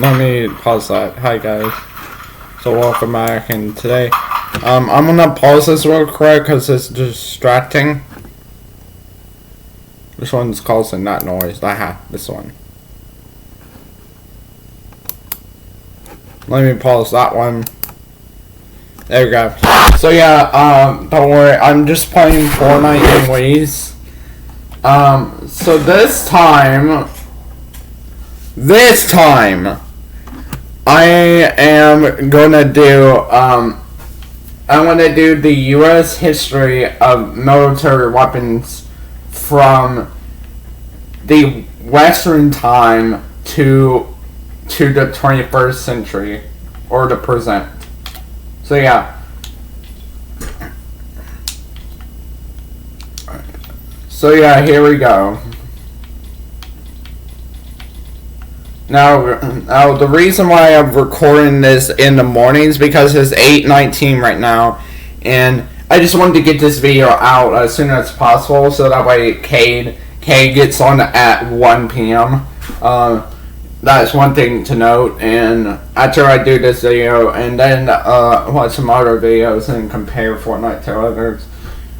Let me pause that. Hi guys. So welcome back, and today, I'm gonna pause this real quick because it's distracting. This one's causing that noise. Aha, this one. Let me pause that one. There we go. So yeah, don't worry. I'm just playing Fortnite anyways. So this time, I am gonna do, I'm gonna do the U.S. history of military weapons from the Western time to the 21st century, or the present. So yeah. So yeah, here we go. Now the reason why I'm recording this in the mornings because it's 8:19 right now, and I just wanted to get this video out as soon as possible so that way K gets on at 1 p.m. That's one thing to note. And after I do this video, and then watch some other videos and compare Fortnite to others.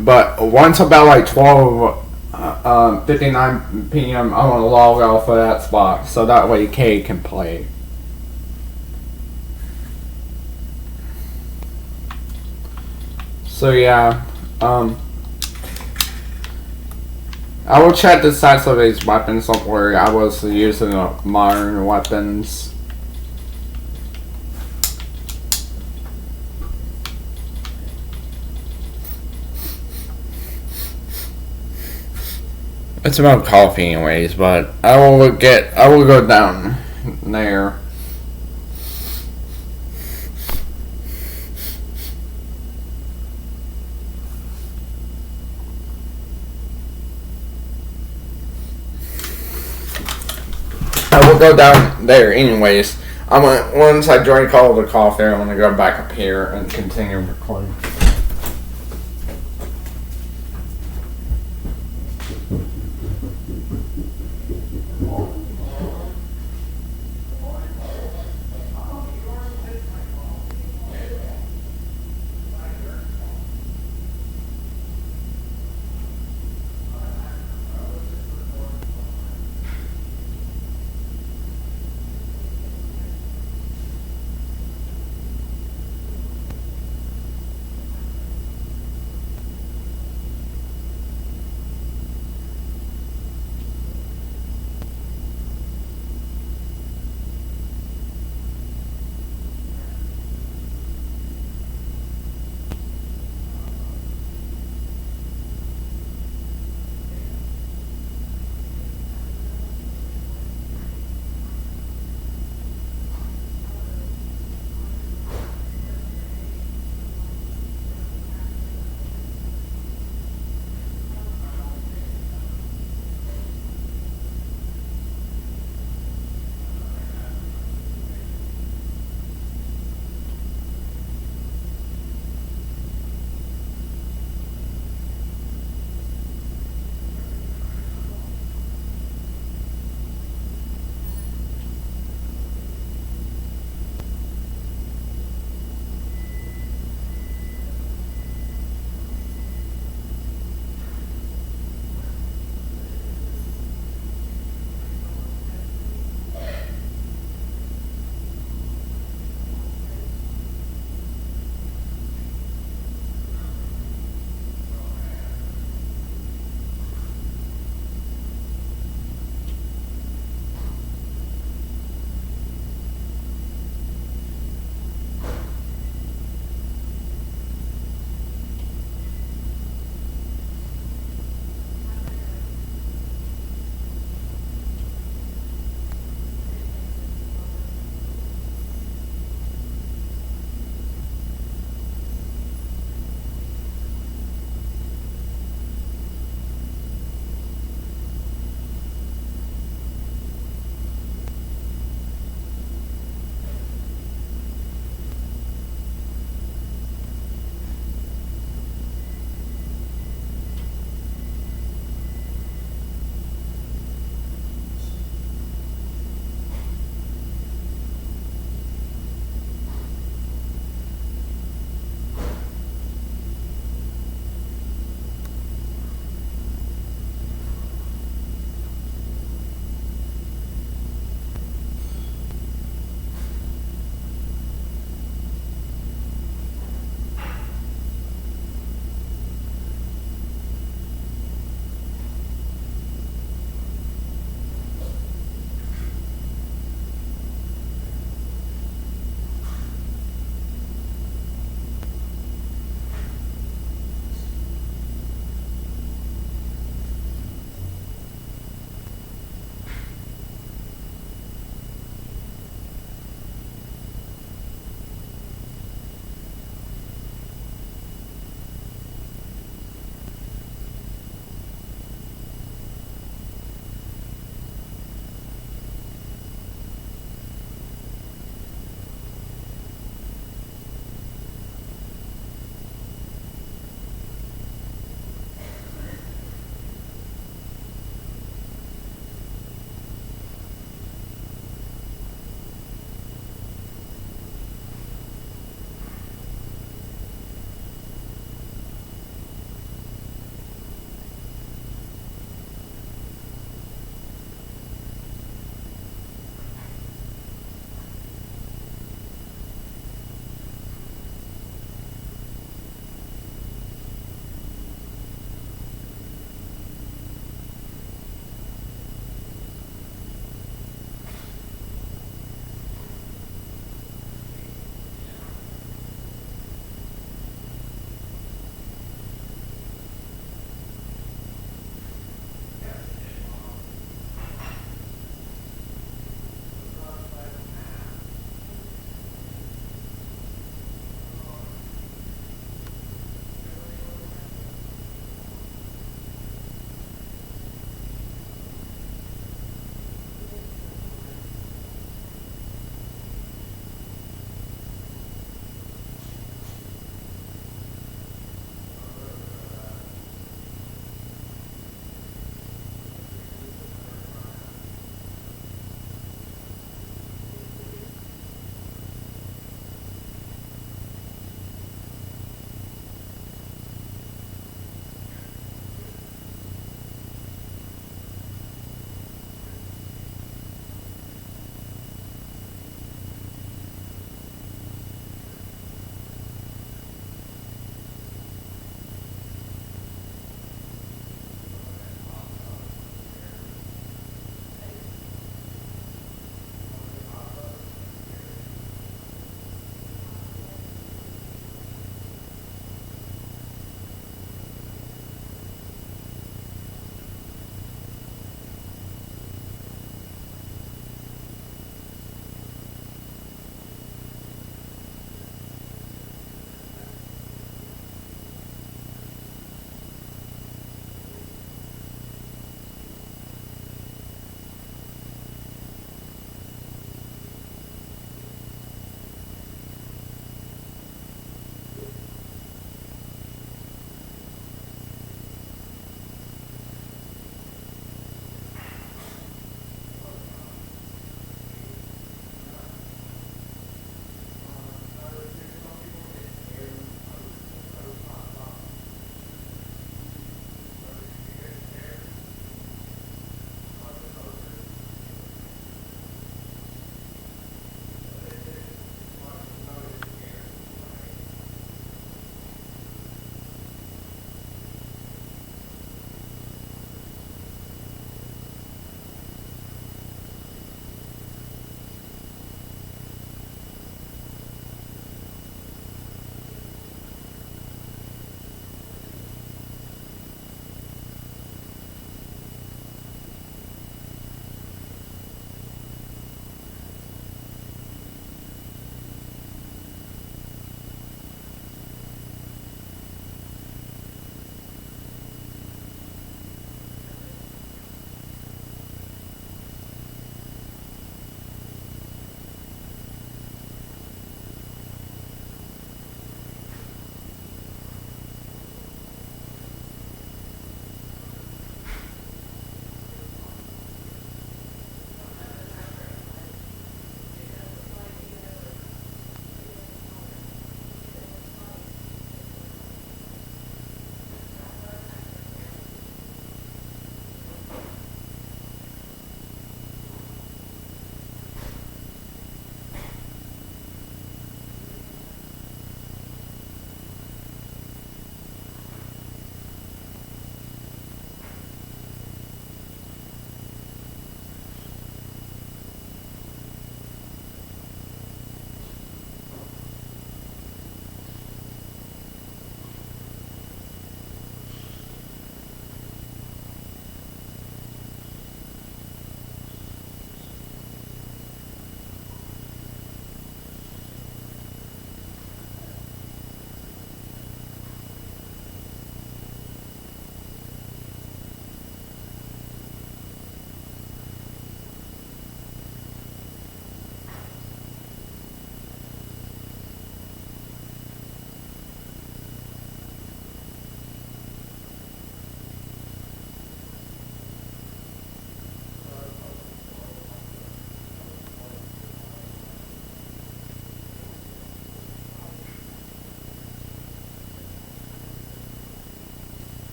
But once about like 12:59 p.m. I want to log off of that spot so that way K can play. So yeah, I will check the stats of these weapons. Don't worry, I was using modern weapons. It's about coffee anyways, but I will go down there. I will go down there anyways. Once I drink all the coffee, I'm gonna go back up here and continue recording.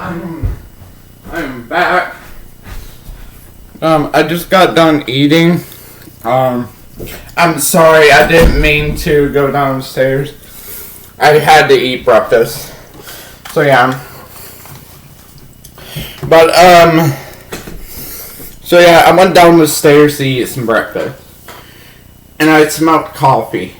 I'm back. I just got done eating. I'm sorry, I didn't mean to go downstairs. I had to eat breakfast. So yeah. But so yeah, I went down the stairs to eat some breakfast. And I smelled coffee.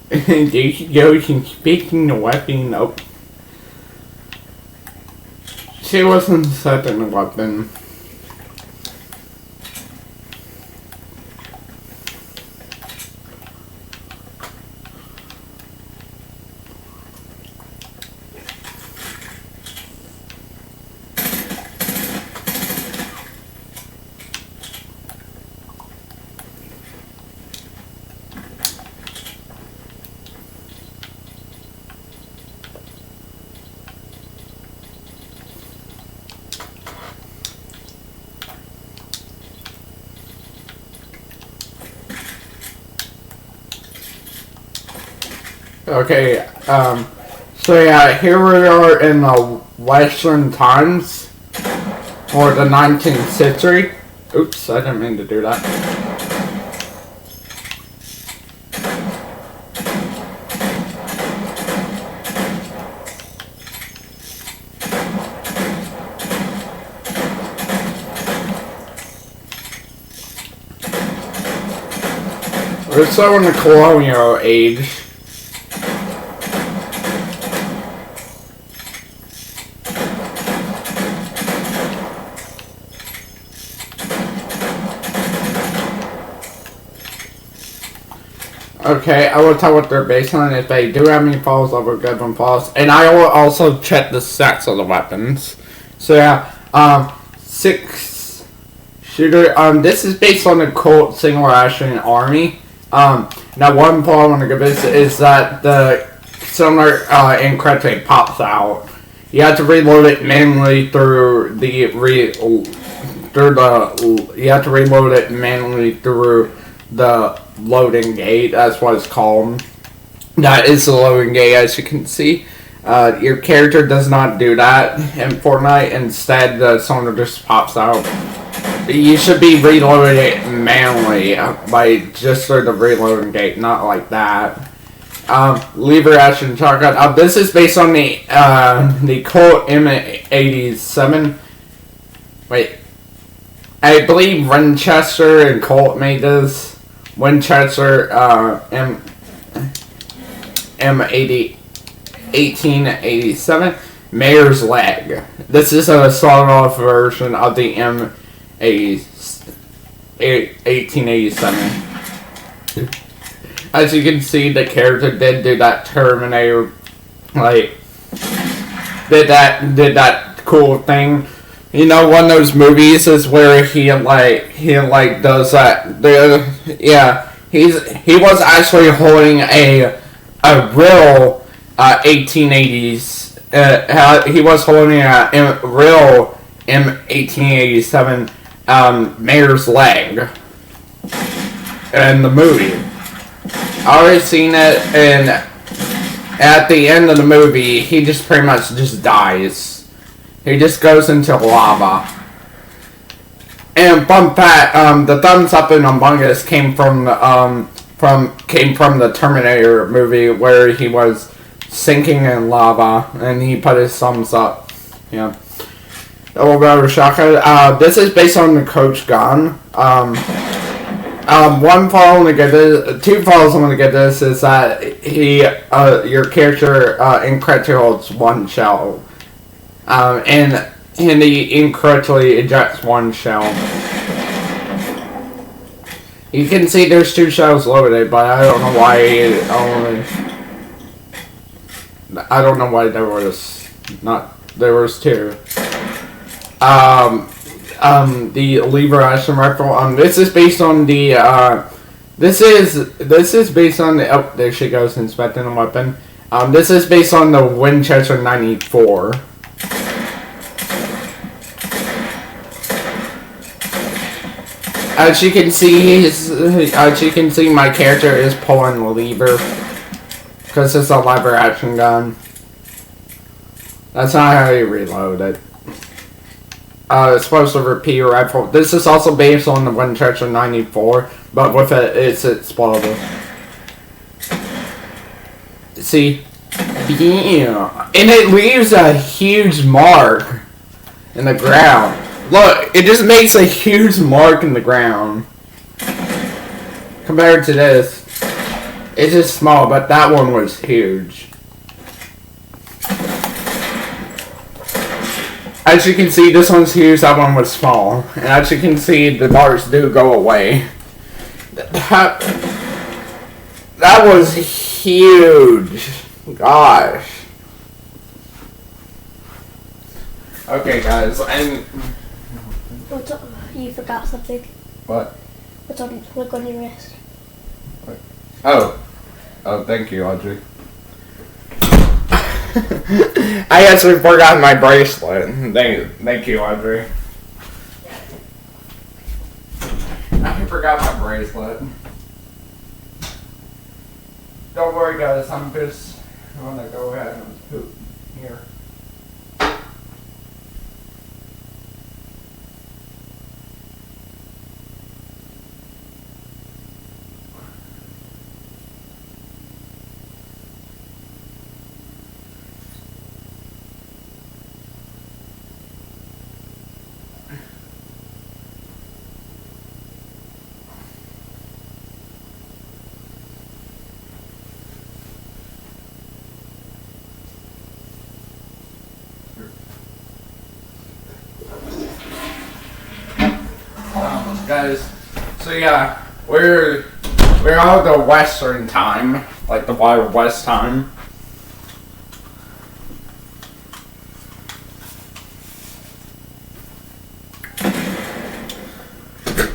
There she goes and speaking the weapon. Nope. She wasn't setting a weapon. Okay, so yeah, here we are in the Western times, or the 19th century. Oops, I didn't mean to do that. We're still in the colonial age. Okay, I will tell what they're based on. If they do have any falls, I will give them falls. And I will also check the stats of the weapons. So yeah, 6 shooter. This is based on the Colt Single Action Army. Now one fall I want to give this is that the similar encryption pops out. You have to reload it manually through the you have to reload it manually through the loading gate. That's what it's called. That is the loading gate, as you can see. Your character does not do that in Fortnite. Instead, the cylinder just pops out. You should be reloading it manually by just through the reloading gate, not like that. Lever action shotgun. This is based on the Colt M87. Wait, I believe Winchester and Colt made this. Winchester M80 1887 Mayor's Leg. This is a sawed-off version of the M1887. As you can see, the character did do that Terminator, like, did that cool thing. You know, one of those movies is where he does that. Yeah, he was actually holding a real 1880s. He was holding a real M1887 Mayor's Leg in the movie. I already seen it, and at the end of the movie, he just pretty much just dies. He just goes into lava. And fun fact, the thumbs up in Among Us came from the Terminator movie where he was sinking in lava and he put his thumbs up. Yeah. Double barrel shotgun. This is based on the Coach gun. One fall I'm gonna get this. 2 falls I'm gonna get this is that your character incorrectly 1 shell. And he incorrectly ejects 1 shell. You can see there's 2 shells loaded, but I don't know why there was 2. The lever action rifle. This is based on the this is based on the there she goes inspecting a weapon. This is based on the Winchester 94. As you can see, my character is pulling the lever because it's a lever action gun. That's not how you reload it. It's supposed to repeat your rifle. This is also based on the Winchester 94, but with it's explodable. See, yeah, and it leaves a huge mark in the ground. Look, it just makes a huge mark in the ground. Compared to this, it's just small, but that one was huge. As you can see, this one's huge, that one was small. And as you can see, the marks do go away. That was huge. Gosh. Okay, guys, and... What's up? You forgot something. What? Look on your wrist. What? Oh, thank you, Audrey. I actually forgot my bracelet. Thank you, Audrey. I forgot my bracelet. Don't worry, guys. I'm just gonna go ahead and poop here. Guys, so yeah, we're on the Western time, like the Wild West time.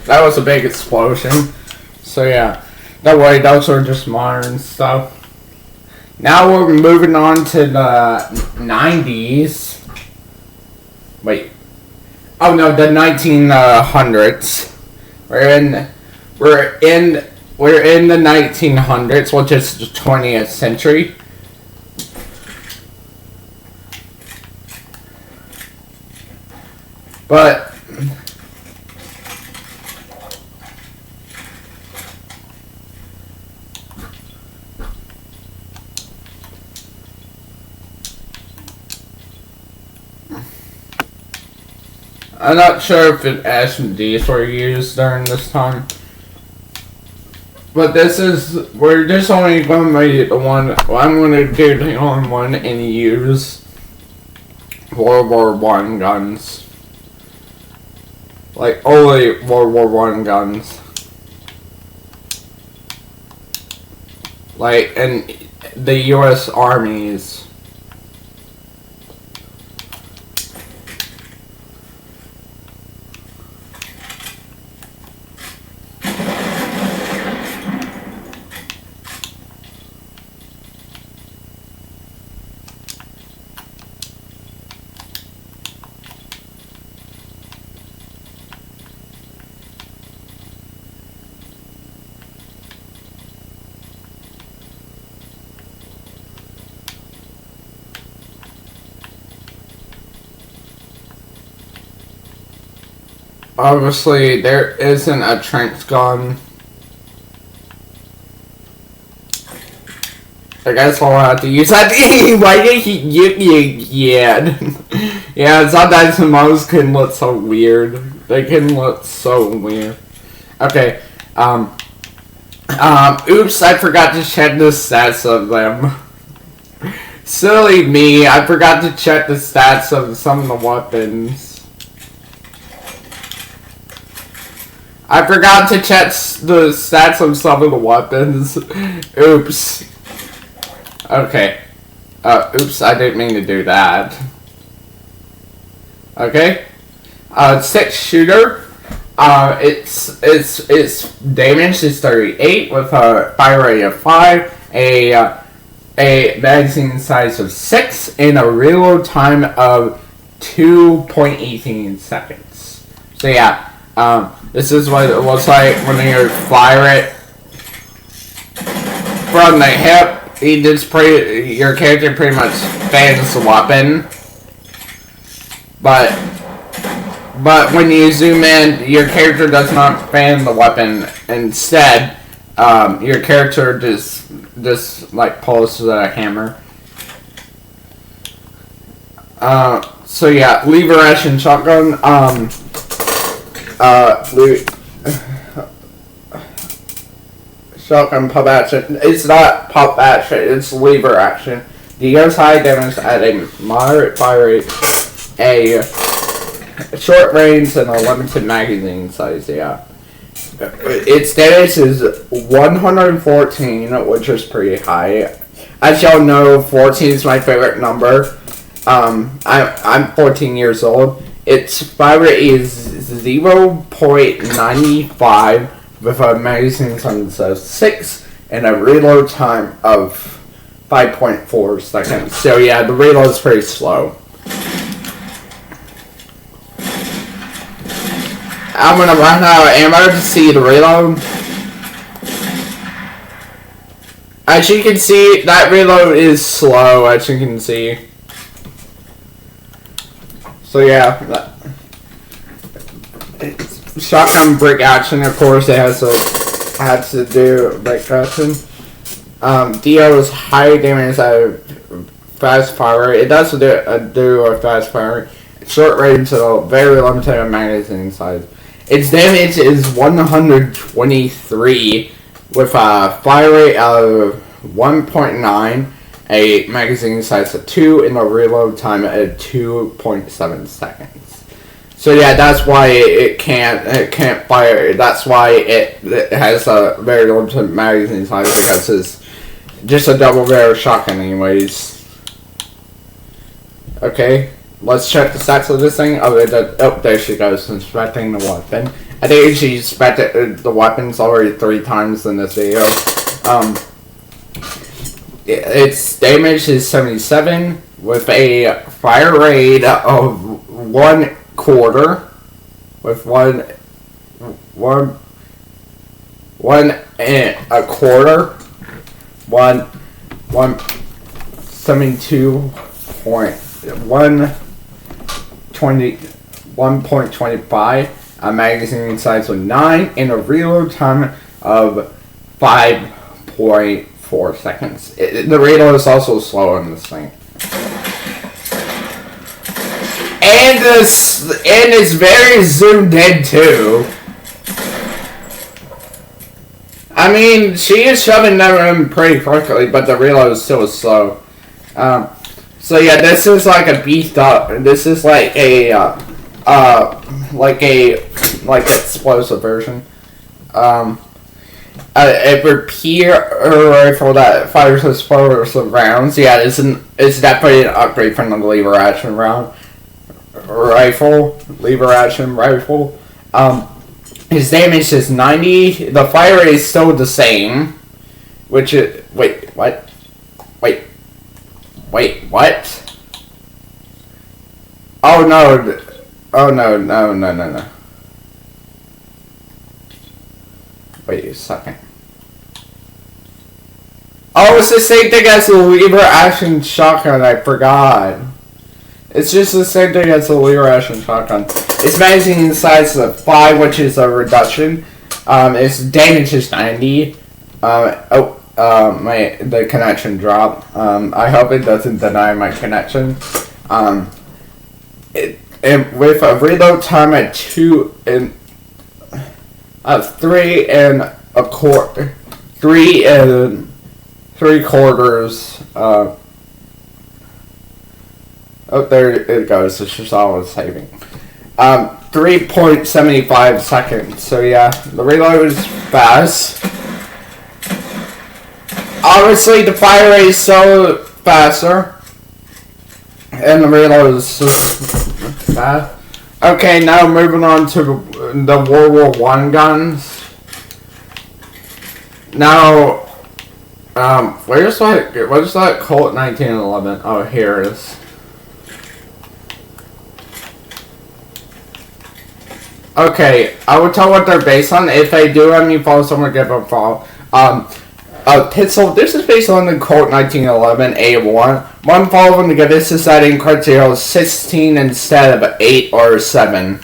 That was a big explosion. So yeah, don't worry, those are just modern stuff. Now we're moving on to the 90s. Wait. Oh no, the 1900s. We're in the 1900s, which is the 20th century. But I'm not sure if SMDs were used during this time. But we're just only going to be the one, well, I'm going to do the only one and use World War I guns. Like, only World War I guns. Like, in the U.S. armies. Obviously, there isn't a trench gun. I guess I'll have to use that. Why did yeah. Yeah, sometimes the mouse can look so weird. They can look so weird. Okay, oops, I forgot to check the stats of them. Silly me, I forgot to check the stats of some of the weapons. I forgot to check the stats of some of the weapons. Oops. Okay. Oops, I didn't mean to do that. Okay. 6-shooter. Its damage is 38 with a fire rate of 5, a magazine size of 6, and a reload time of 2.18 seconds. So yeah. This is what it looks like when you fire it from the hip. Your character pretty much fans the weapon, but when you zoom in, your character does not fan the weapon. Instead, your character just like pulls the hammer. So yeah, lever action shotgun. Shotgun pump action. It's not pump action. It's lever action. Deals high damage at a moderate fire rate, a short range, and a limited magazine size. Yeah. Its damage is 114, which is pretty high. As y'all know, 14 is my favorite number. I'm 14 years old. Its fire rate is 0.95 with a magazine size of 6 and a reload time of 5.4 seconds. So yeah, the reload is pretty slow. I'm gonna run out of ammo to see the reload. As you can see, that reload is slow, as you can see. So yeah, shotgun brick action, of course, it has to do brick action. deals high damage at a fast fire. It does do a fast fire. Short range, so very limited magazine size. Its damage is 123 with a fire rate of 1.9, a magazine size of 2, and a reload time at 2.7 seconds. So yeah, that's why it can't fire. That's why it has a very limited magazine size, because it's just a double barrel shotgun anyways. Okay, let's check the stats of this thing. Oh, there she goes, inspecting the weapon. I think she inspected the weapons already 3 times in this video. Its damage is 77 with a fire rate of 1/4 with one and a quarter 1.25, a magazine size of 9, and a reload time of 5.4 seconds. The reload is also slow on this thing. And it's very zoomed in too. I mean, she is shoving them in pretty quickly, but the reload is still slow. So yeah, this is like a beefed up. This is like a explosive version. A repeater rifle that fires explosive rounds. Yeah, it's definitely an upgrade from the lever action rifle. His damage is 90. The fire rate is still the same. Which is wait, what? Wait, what? Oh no. Oh no. Wait a second. Oh, it's the same thing as the lever action shotgun, I forgot. It's just the same thing as the lever action shotgun. Its magazine size is 5, which is a reduction. Its damage is 90. The connection dropped. I hope it doesn't deny my connection. And with a reload time at 3 3.75. Oh, there it goes. It's just always saving. 3.75 seconds. So yeah, the reload is fast. Obviously, the fire rate is so faster, and the reload is so fast. Okay, now moving on to the World War I guns. Now, where's that Colt 1911? Oh, here it is. Okay, I will tell what they're based on. If they do have me follow someone, give a follow. Pistol. This is based on the Colt 1911 A1. One follow to get this is setting criteria 16 instead of 8 or 7.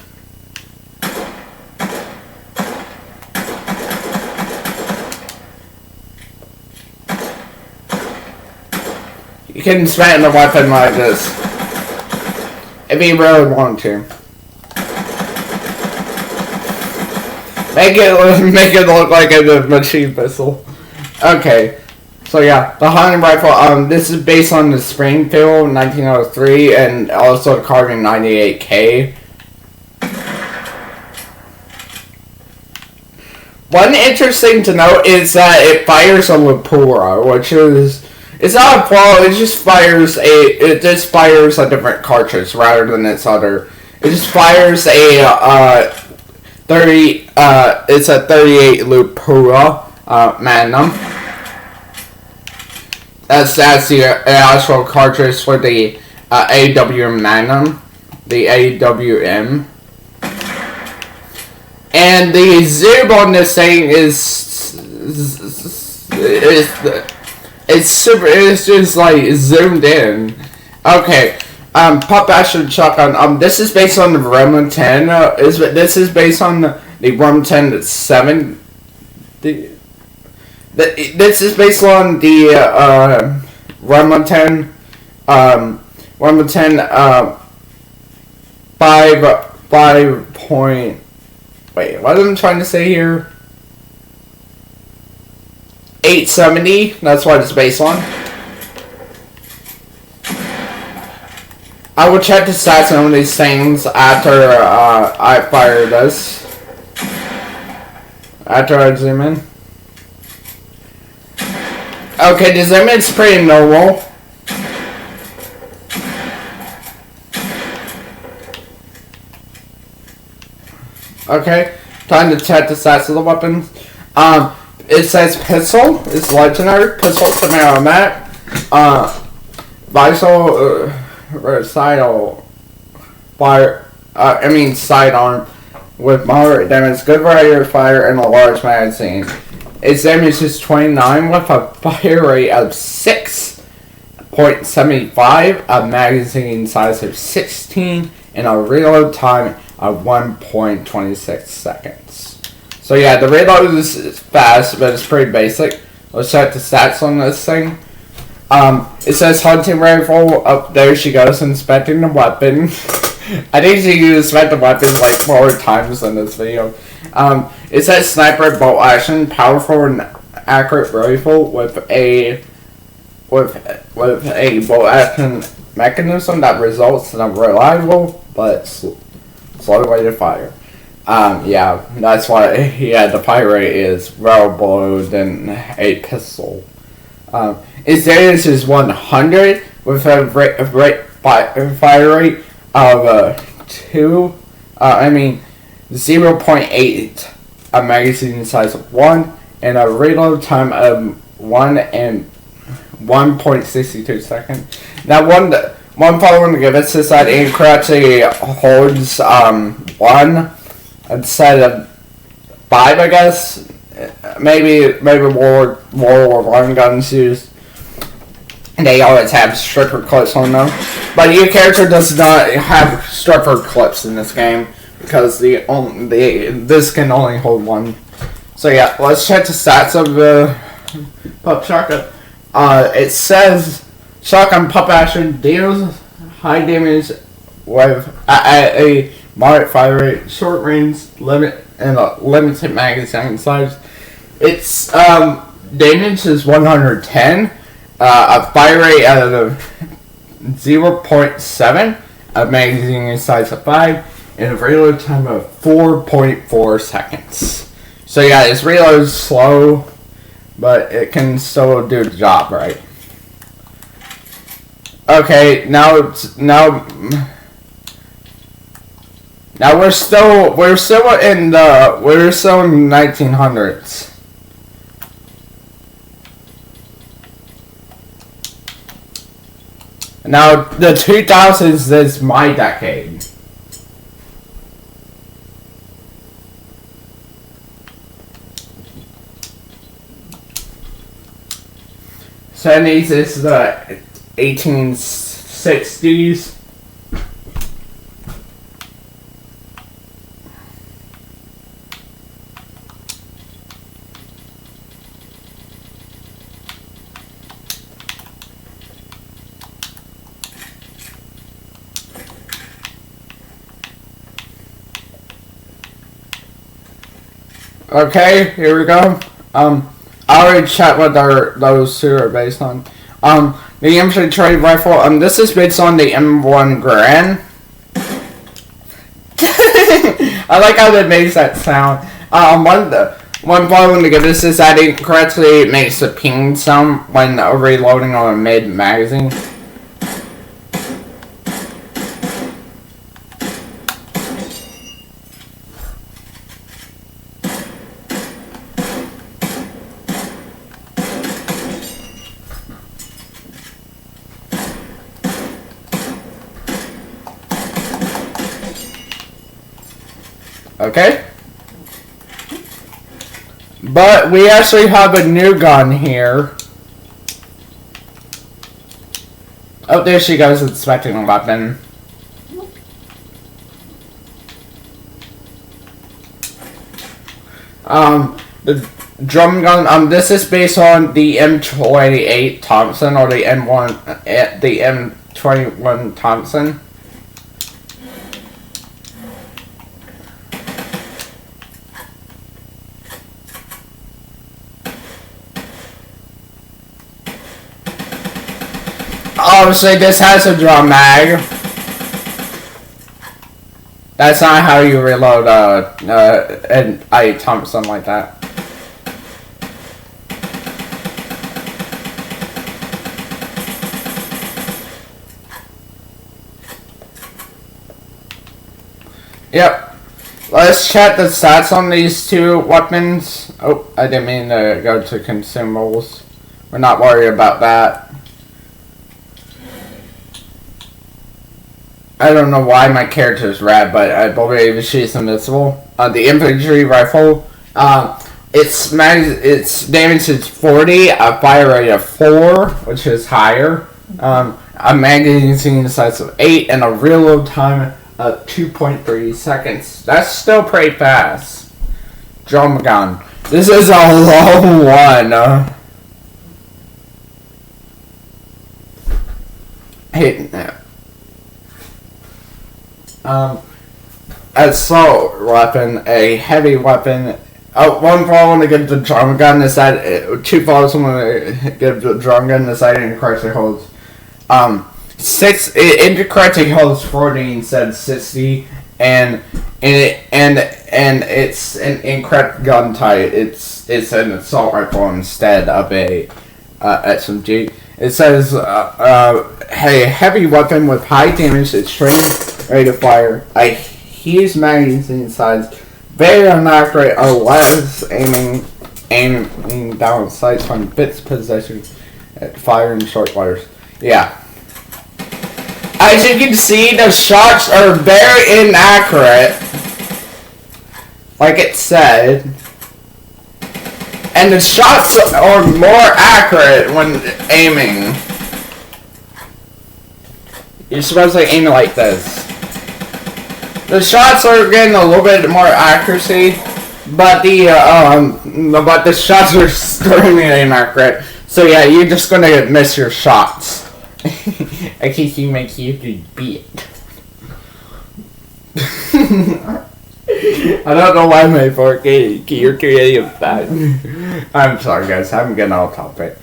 You can spam the weapon like this if you really want to. Make it look like a machine pistol. Okay, so yeah, the hunting rifle. This is based on the Springfield 1903 and also the Carbine 98K. One interesting to note is that it fires a Lapura, which is it's not a flaw. It just fires a different cartridge rather than its other. It just fires a 30. It's a 38 Lapura Magnum. That's the actual cartridge for the AW Magnum, the AWM. And the zoom on this thing it's just like zoomed in. Okay, pop action shotgun. This is based on the Rum 10. This is based on the Rum 10 7. This is based on the Rum 10 Rum 10 5 point. Wait, what am I trying to say here? 870. That's what it's based on. I will check the stats on these things after I fire this. After I zoom in. Okay, the zoom in's pretty normal. Okay, time to check the stats of the weapons. It says pistol is legendary. Pistol semi-automatic. Visor, recital, fire. Sidearm with moderate damage, good variety of fire, and a large magazine. Its damage is 29 with a fire rate of 6.75, a magazine size of 16, and a reload time of 1.26 seconds. So yeah, the reload is fast, but it's pretty basic. Let's check the stats on this thing. It says hunting rifle. Up there she goes inspecting the weapon. I think she inspected the weapon like 4 times in this video. It says sniper bolt action, powerful and accurate rifle with a bolt action mechanism that results in a reliable but slow way to fire. Yeah, that's why. Yeah, the fire rate is well below than a pistol. Its damage is 100 with a fire rate of 0.8, a magazine size of 1, and a reload time of 1.62 seconds. Now, one following to give us is that it correctly holds 1 instead of 5, I guess. Maybe World War I guns used. They always have stripper clips on them, but your character does not have stripper clips in this game because this can only hold 1. So yeah, let's check the stats of the pop shotgun. It says shotgun pop action deals high damage with a moderate fire rate, short range limit, and a limited magazine size. Its damage is 110. A fire rate of 0.7, a magazine size of 5, and a reload time of 4.4 seconds. So yeah, this reload is slow, but it can still do the job, right? Okay, now we're still in the 1900s. Now, the 2000s is my decade. 70s is the 1860s. Okay, here we go. I already checked what those two are based on. The infantry rifle. This is based on the M1 Garand. I like how that makes that sound. One problem to give this is that it correctly makes the ping sound when reloading on a mid magazine. Okay? But we actually have a new gun here. Oh, there she goes inspecting a weapon. The drum gun, this is based on the M28 Thompson or the M21 Thompson. Obviously, this has a drum mag. That's not how you reload an Thompson like that. Yep. Let's check the stats on these two weapons. Oh, I didn't mean to go to consumables. We're not worried about that. I don't know why my character is red, but I believe she's invincible. The infantry rifle, its damage is 40, a fire rate of 4, which is higher. A magazine size of 8, and a reload time of 2.3 seconds. That's still pretty fast. Drum gun. This is a low one. Assault weapon, a heavy weapon. Oh, one problem to get the drum gun is that two problems to get the drum gun is that it incorrectly holds it incorrectly holds 40 instead of 60, and it's an incorrect gun type. It's an assault rifle instead of a SMG. It says a heavy weapon with high damage, extreme rate of fire, a huge magazine size, very inaccurate unless aiming down sights from fixed position, firing short fires. Yeah. As you can see, the shots are very inaccurate, like it said, and the shots are more accurate when aiming. You're supposed to aim it like this. The shots are getting a little bit more accuracy, but the shots are extremely inaccurate. So yeah, you're just gonna miss your shots. I think you make you beat. I don't know why my 4K you're creative that. I'm sorry guys, I'm getting off topic.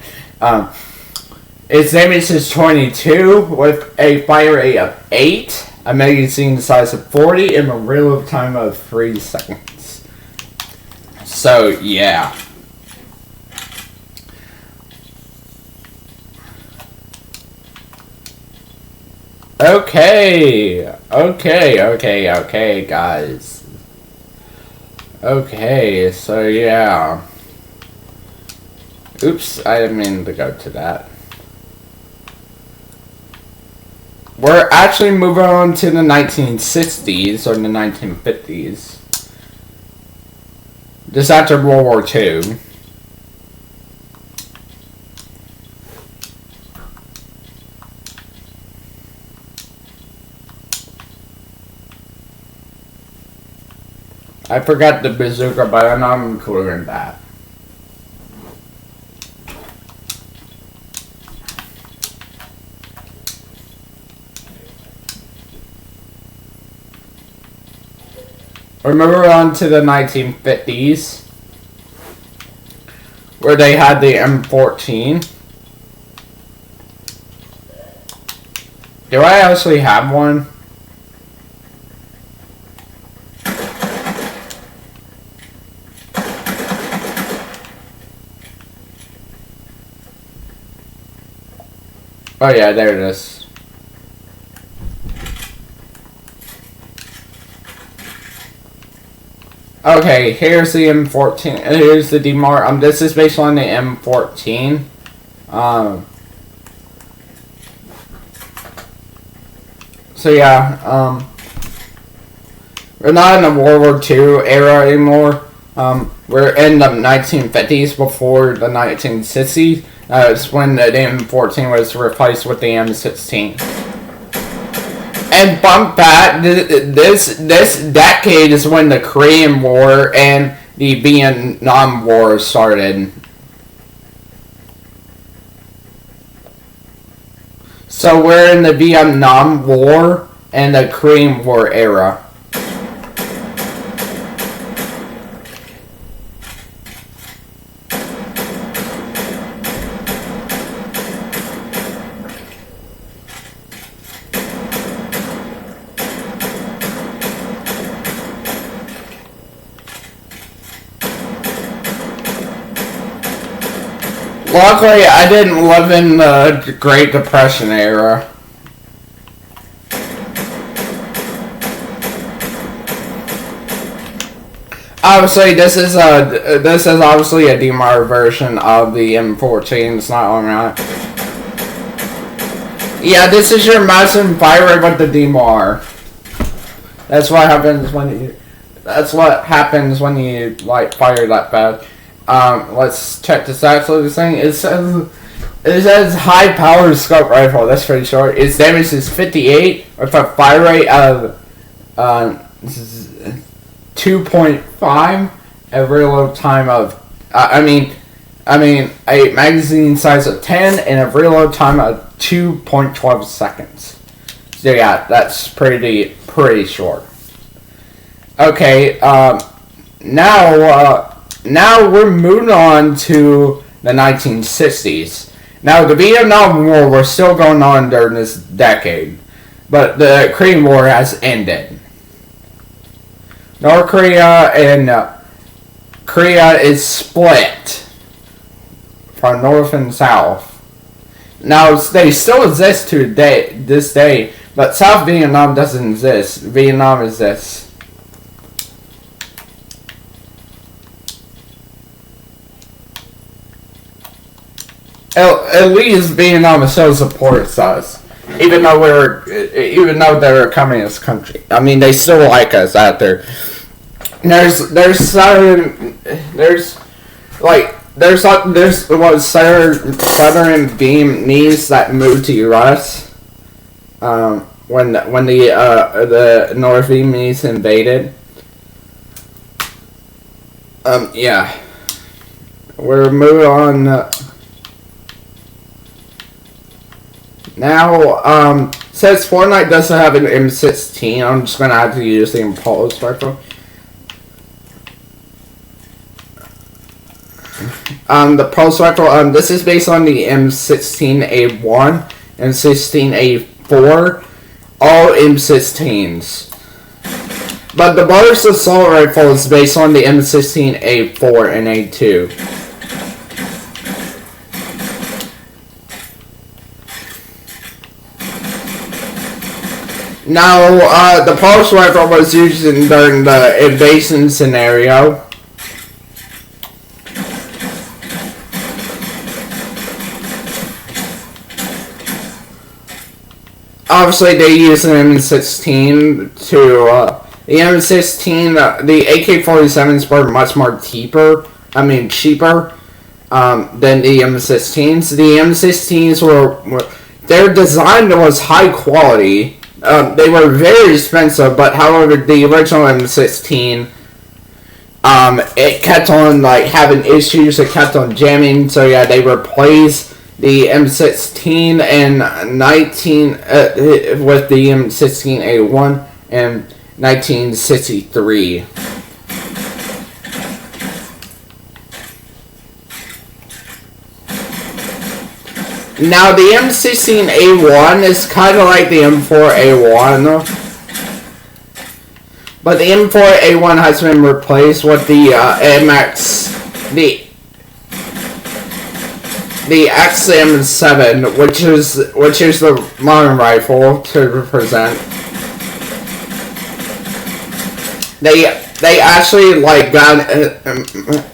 Its damage is 22 with a fire rate of 8, a magazine size of 40, and a reload time of 3 seconds. So yeah. Okay, guys. Okay, so yeah. Oops, I didn't mean to go to that. We're actually moving on to the 1960s or the 1950s. Just after World War II. I forgot the bazooka, but I know I'm including that. Remember on to the 1950s, where they had the M14. Do I actually have one? Oh yeah, there it is. Okay, here's the M14. Here's the DMR. This is based on the M14. So yeah, we're not in the World War II era anymore. We're in the 1950s before the 1960s. It's when the M14 was replaced with the M16. And bump back, this decade is when the Korean War and the Vietnam War started. So we're in the Vietnam War and the Korean War era. Luckily, I didn't live in the Great Depression era. Obviously, this is obviously a DMR version of the M14. It's not on that. Yeah, this is your massive fire rate with the DMR. That's what happens when you. That's what happens when you like fire that fast. Let's check the stats of this thing. It says high power scope rifle. That's pretty short. Its damage is 58 with a fire rate of 2.5. A reload time of a magazine size of 10 and a reload time of 2.12 seconds. So yeah, that's pretty short. Okay, now we're moving on to the 1960s. Now, the Vietnam War was still going on during this decade, but the Korean War has ended. North Korea and Korea is split from North and South. Now, they still exist to this day, but South Vietnam doesn't exist. Vietnam exists. At least Vietnam still supports us, even though they're a communist country. I mean, they still like us out there. There's southern Vietnamese that moved to US when the North Vietnamese invaded. Yeah, we're moving on. Now, since Fortnite doesn't have an M16, I'm just going to have to use the Impulse rifle. The Pulse rifle, this is based on the M16A1 and M16A4, all M16s. But the Burst Assault Rifle is based on the M16A4 and A2. Now, the pulse rifle was used during the invasion scenario. Obviously, they used an M16 to, the M16, the AK-47s were much more cheaper than the M16s. The M16s were their design was high quality. They were very expensive, but however, the original M16 it kept on like having issues. It kept on jamming. So yeah, they replaced the M16 and 19 with the M16A1 in 1963. Now the M16A1 is kind of like the M4A1, but the M4A1 has been replaced with the MX, the XM7, which is the modern rifle to represent. They actually like got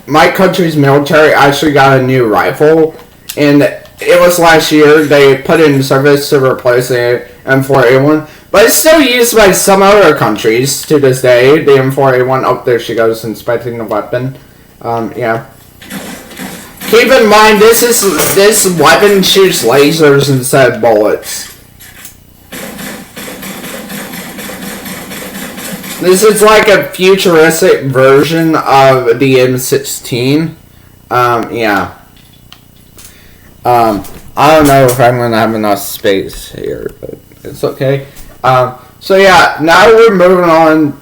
my country's military actually got a new rifle, and it was last year they put it in service to replace the M4A1, but it's still used by some other countries to this day. The M4A1, oh, there she goes, inspecting the weapon. Yeah. Keep in mind, this weapon shoots lasers instead of bullets. This is like a futuristic version of the M16. Yeah. I don't know if I'm gonna have enough space here, but it's okay. So yeah, now we're moving on.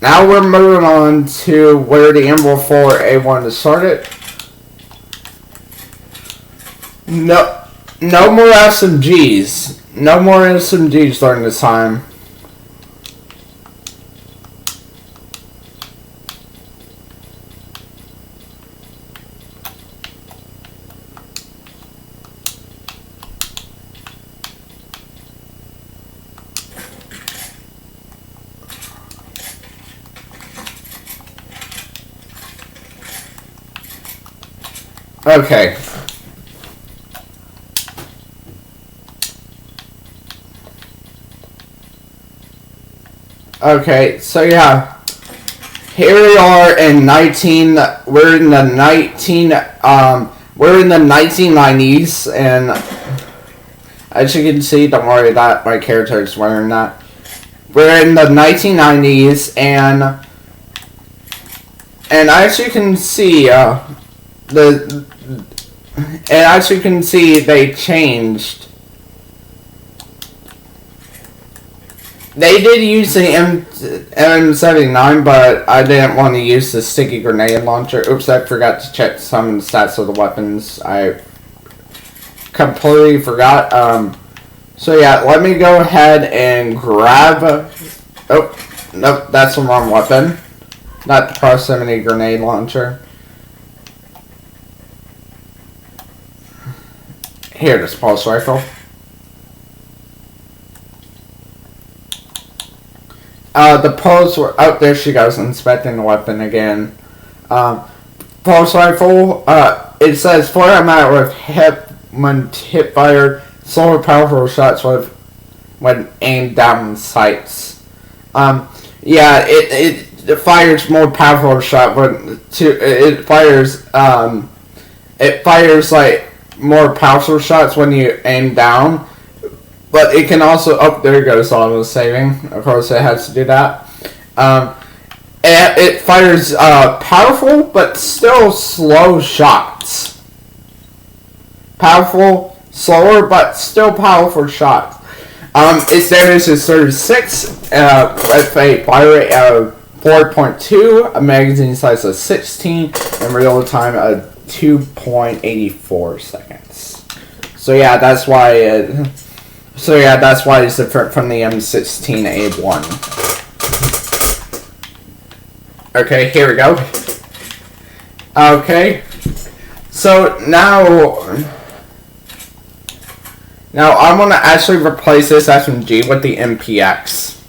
Now we're moving on to where the M4A1 started. No more SMGs. No more SMGs during this time. Okay. Okay, so yeah. Here we are in we're in the 1990s, and as you can see, don't worry that my character is wearing that. We're in the 1990s, and as you can see, they changed. They did use the M79, but I didn't want to use the sticky grenade launcher. Oops, I forgot to check some of the stats of the weapons. I completely forgot. So yeah, let me go ahead and grab... Oh, nope, that's the wrong weapon. Not the proximity grenade launcher. Here, this pulse rifle. The pulse... Oh, there she goes, inspecting the weapon again. Pulse rifle, it says for a matter of when hip fire, slower powerful shots when aimed down sights. Yeah, it fires more powerful shot, but it fires like more powerful shots when you aim down. But it can also... Oh, there it goes, auto saving. Of course, it has to do that. It fires powerful, but still slow shots. Powerful, slower, but still powerful shots. Its damage is 36, with a fire rate of 4.2, a magazine size of 16, and real time of 2.84 seconds. So yeah, that's why it's different from the M16A1. Okay, here we go. Okay, so now I'm gonna actually replace this SMG with the MPX.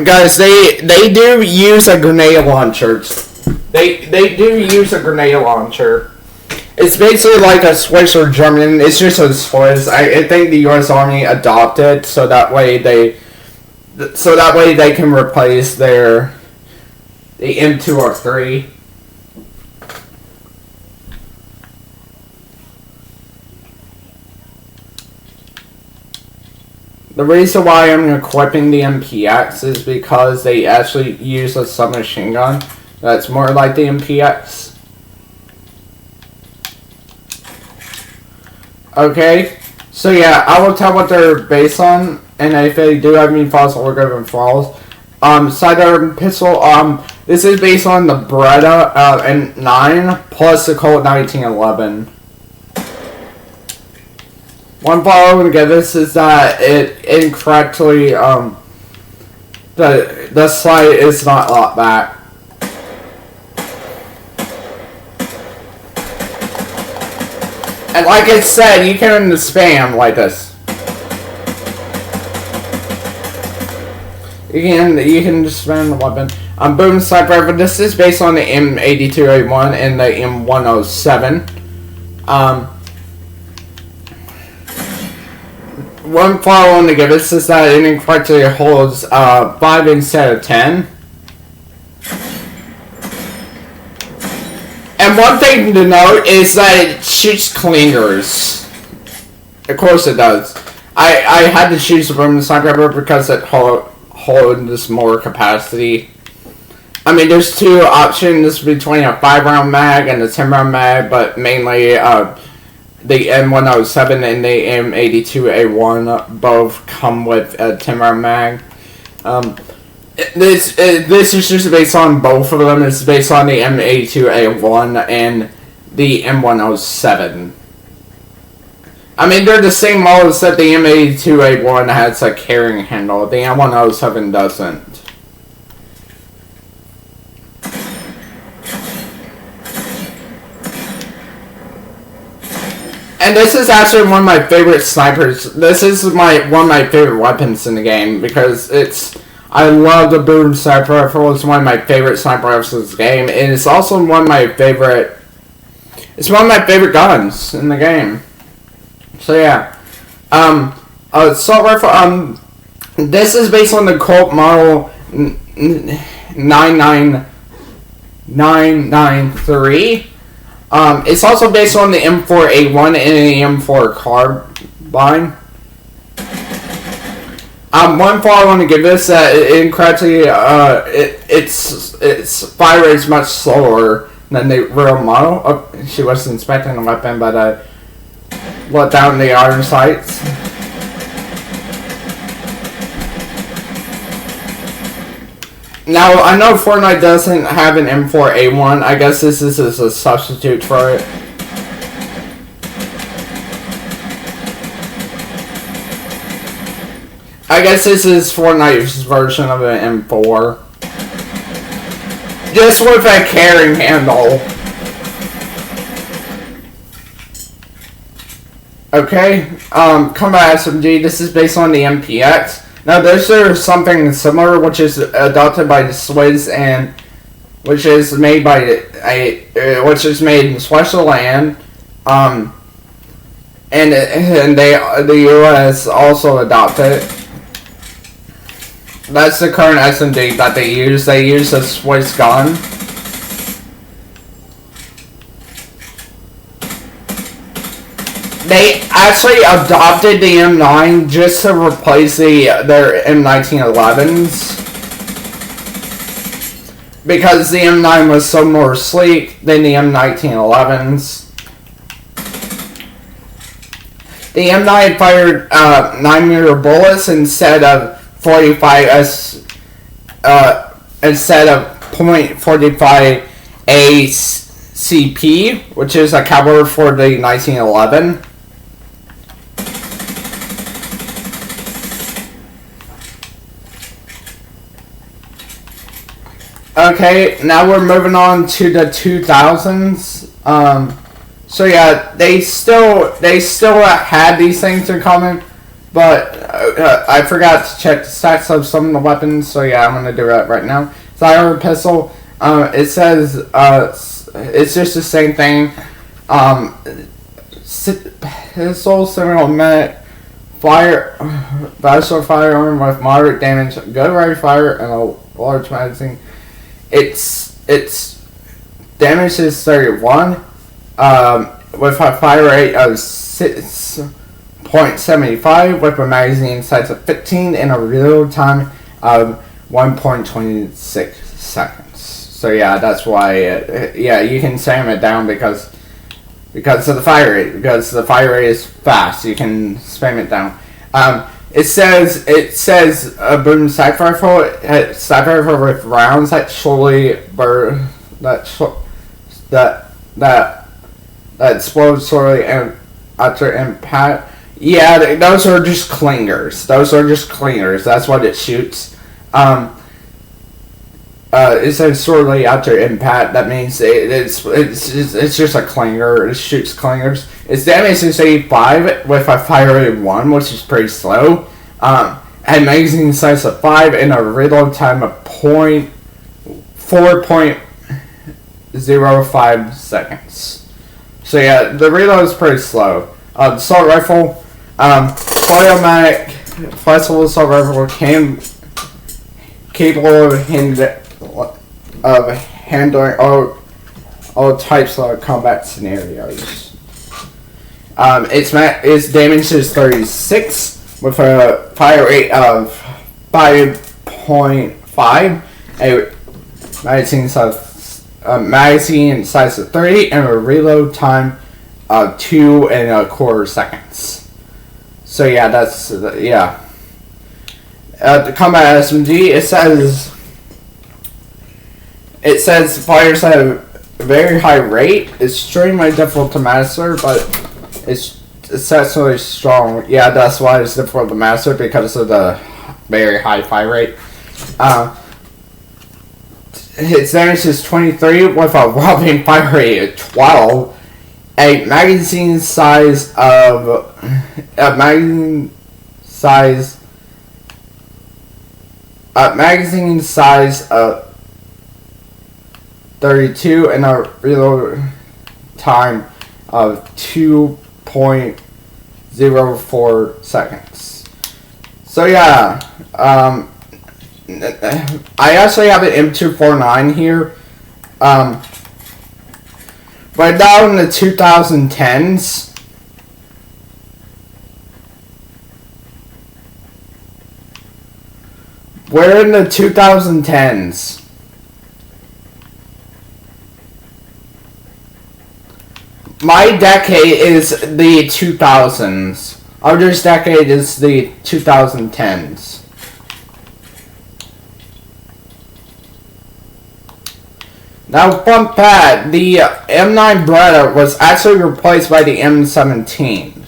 Guys, they do use a grenade launcher. They do use a grenade launcher. It's basically like a Swiss or German. It's just a Swiss. I think the U.S. Army adopted so that way they can replace the M203. The The reason why I'm equipping the MPX is because they actually use a submachine gun that's more like the MPX. Okay, so yeah, I will tell what they're based on, and if they do have any flaws, I'll give them flaws. Sidearm pistol, this is based on the Beretta M9 plus the Colt 1911. One flaw I'm gonna give this is that it incorrectly, the slide is not locked back. And like I said, you can spam like this. You can just spam the weapon. Boom sniper rifle. This is based on the M82A1 and the M107. One flaw I want to give this is that it incorrectly holds 5 instead of 10. And one thing to note is that it shoots clingers. Of course it does. I had to choose the boom sniper rifle because it holds more capacity. I mean, there's two options between a 5-round mag and a 10-round mag, but mainly the M107 and the M82A1 both come with a 10-round mag. This is just based on both of them. It's based on the M82A1 and the M107. I mean, they're the same model, except the M82A1 has a carrying handle. The M107 doesn't. And this is actually one of my favorite snipers. This is one of my favorite weapons in the game because I love the boom sniper rifle. It's one of my favorite sniper rifles in this game, and it's also one of my favorite. It's one of my favorite guns in the game. So yeah, assault rifle. This is based on the Colt model 99993. It's also based on the M4A1 and the M4 carbine. One flaw I want to give this incorrectly. Its fire rate is much slower than the real model. Oh, she was inspecting the weapon, but let down the iron sights. Now, I know Fortnite doesn't have an M4A1. I guess this is a substitute for it. I guess this is Fortnite's version of an M4. Just with a carrying handle. Okay, Combat SMG. This is based on the MPX. Now, there's something similar, which is adopted by the Swiss and which is made by which is made in Switzerland, and the U.S. also adopted it. That's the current SMG that they use. They use a Swiss gun. They actually adopted the M9 just to replace their M1911s. Because the M9 was so more sleek than the M1911s. The M9 fired 9mm bullets instead of 45 instead of .45 ACP, which is a caliber for the 1911. Okay, now we're moving on to the 2000s. So yeah, they still had these things in common, but I forgot to check the stats of some of the weapons. So yeah, I'm gonna do that right now. Sidearm pistol. It says it's just the same thing. Pistol, semi-automatic, bachelor firearm with moderate damage, good rate fire, and a large magazine. Its damage is 31, with a fire rate of 6.6 1.75 with a magazine size of 15 and a reload time of 1.26 seconds. So yeah, that's why. Yeah, you can spam it down because of the fire rate. Because the fire rate is fast, you can spam it down. It says a boom sniper rifle with rounds that slowly burn that explodes slowly and after impact. Yeah, those are just clingers. That's what it shoots. It says slowly after impact. That means it's just a clinger. It shoots clingers. Its damage is 85 with a fire rate of 1, which is pretty slow. And magazine size of 5 and a reload time of 4.05 seconds. So yeah, the reload is pretty slow. Assault rifle, automatic flexible assault rifle capable of handling all types of combat scenarios. Its damage is 36 with a fire rate of 5.5, a magazine size of 30, and a reload time of 2.25 seconds. So yeah, that's yeah. The combat SMG, it says fires have a very high rate. It's extremely difficult to master, but it's exceptionally strong. Yeah, that's why it's difficult to master, because of the very high fire rate. Its damage is 23 with a whopping fire rate of 12. A magazine size of 32 and a reload time of 2.04 seconds. So yeah, I actually have an M249 here. Right now in the 2010s, we're in the 2010s. My decade is the 2000s. Others' decade is the 2010s. Now, fun fact, the M9 Beretta was actually replaced by the M17.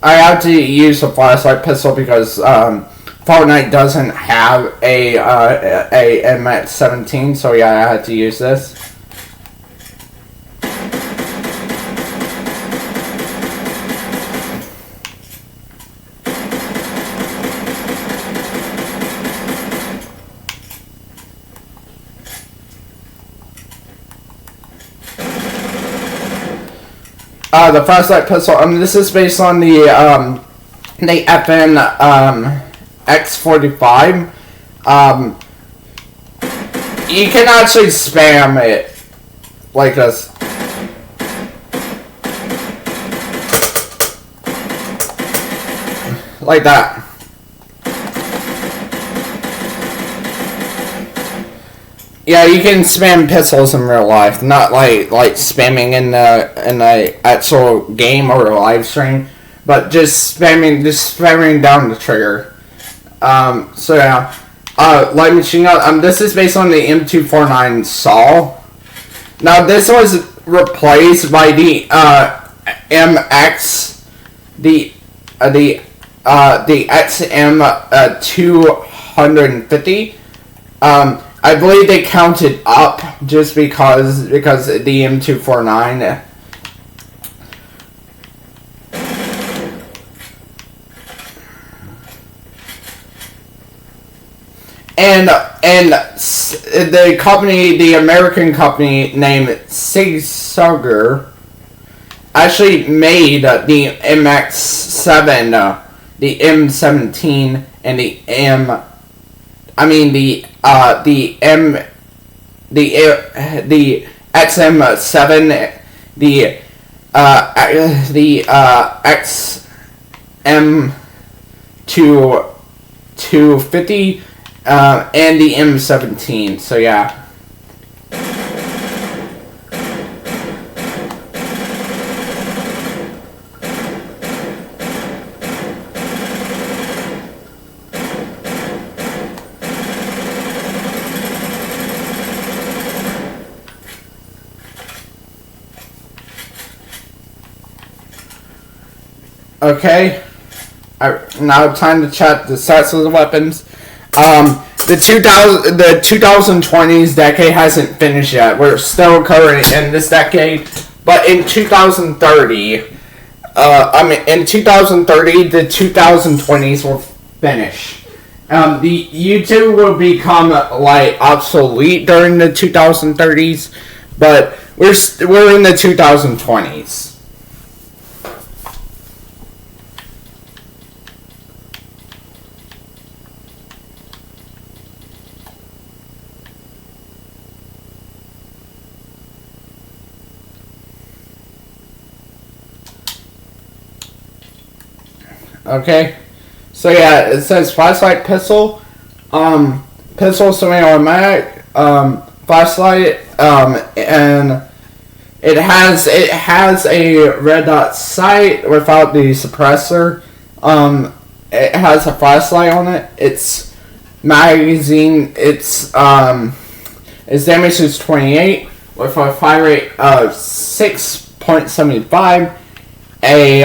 I have to use a flashlight pistol because Fortnite doesn't have a M17, so yeah, I had to use this. The flashlight pistol. This is based on the FN X45. You can actually spam it like this. Like that. Yeah, you can spam pistols in real life, not like spamming in the actual game or a live stream, but just spamming down the trigger. So yeah, light machine gun. This is based on the M249 Saw. Now this was replaced by the MX, the XM250. I believe they counted up just because the M249. And the company, the American company named Sauger, actually made the MX7, the M17, and the the XM7, the XM 250, and the M17. So yeah. Okay, now time to check the stats of the weapons. The 2020s decade hasn't finished yet. We're still current in this decade, but in 2030, in 2030, the 2020s will finish. The YouTube will become like obsolete during the 2030s, but we're in the 2020s. Okay, so yeah, it says flashlight, pistol, pistol semi-automatic, flashlight, and it has a red dot sight without the suppressor. It has a flashlight on it. Its magazine, its damage is 28 with a fire rate of 6.75. A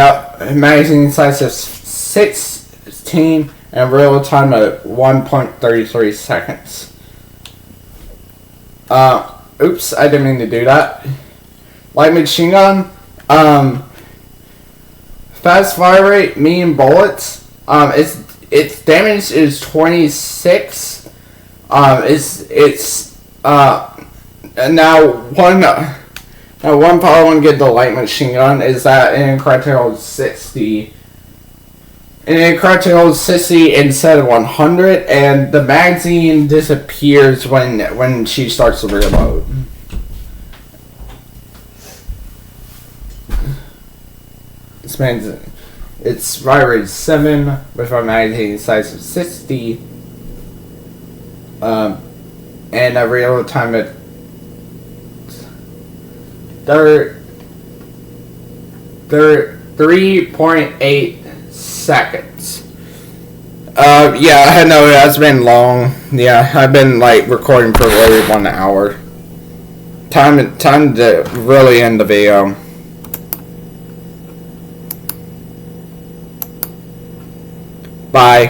magazine size of 16 and real time at 1.33 seconds. Oops, I didn't mean to do that. Light machine gun. Fast fire rate, medium bullets. Its damage is 26. One problem when get the light machine gun is that in criteria 60. In criteria 60 instead of 100, and the magazine disappears when she starts to reload. This means it's fire rate 7 with a magazine size of 60, and a reload time at 3.8 seconds. Yeah, I know that's been long. Yeah, I've been like recording for over 1 hour. Time to really end the video. Bye.